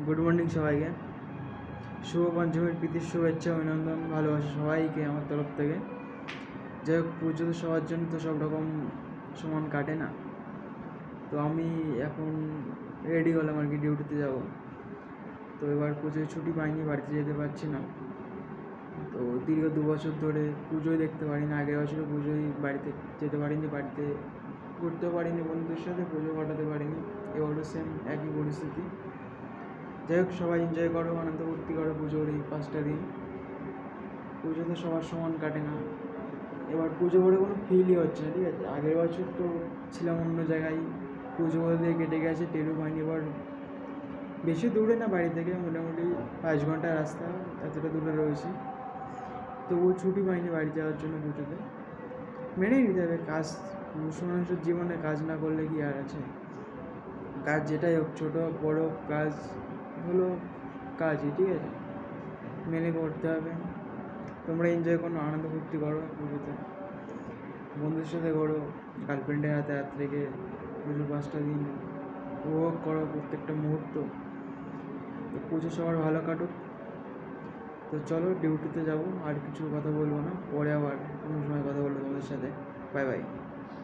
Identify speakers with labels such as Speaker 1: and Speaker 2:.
Speaker 1: Good morning সবাইকে। শুভ পঞ্চমীর প্রীতির শুভেচ্ছা, অভিনন্দন, ভালোবাসা সবাইকে আমার তরফ থেকে। যাই হোক, পুজো তো সবার জন্য তো সব রকম সমান কাটে না। তো আমি এখন রেডি হলাম আর কি, ডিউটিতে যাব। তো এবার পুজোয় ছুটি পাইনি, বাড়িতে যেতে পারছি না। তো দীর্ঘ 2 বছর ধরে পুজোই দেখতে পারি না। আগের বছরও পুজোই বাড়িতে যেতে পারিনি, বাড়িতে ঘুরতেও পারিনি, বন্ধুদের সাথে পুজো কাটাতে পারিনি। এবারও সেম একই পরিস্থিতি। যাই হোক, সবাই এনজয় করো, আনন্দ ফুর্তি করো পুজোর এই 5টা দিন। পুজো তো সবার সমান কাটে না। এবার পুজো করে কোনো ফিলই হচ্ছে না, ঠিক আছে। আগের বছর তো ছিলাম অন্য জায়গায়, পুজো করে দিয়ে কেটে গেছে, টেরও পাইনি। এবার বেশি দূরে না বাড়ি থেকে, মোটামুটি 5 ঘন্টা রাস্তা, এতটা দূরে রয়েছি। তবুও ছুটি পাইনি বাড়ি যাওয়ার জন্য পুজোতে। মেনেই নিতে হবে কাজ, পুরুষ মানুষের জীবনে কাজ না করলে কি আর আছে। কাজ যেটাই হোক, ছোটো বড়ো কাজ হলো কাজই, ঠিক আছে, মেনে করতে হবে। তোমরা এনজয় করো, আনন্দ ফুর্তি করো পুজোতে, বন্ধুদের সাথে করো, গার্লফ্রেন্ডের হাতে হাত রেখে পুজোর 5টা দিন উপভোগ করো প্রত্যেকটা মুহূর্ত। তো পুজো সবার ভালো কাটুক। তো চলো, ডিউটিতে যাবো, আর কিছু কথা বলবো না, পরে আবার কোনো সময় কথা বলবো তোমাদের সাথে। Bye bye.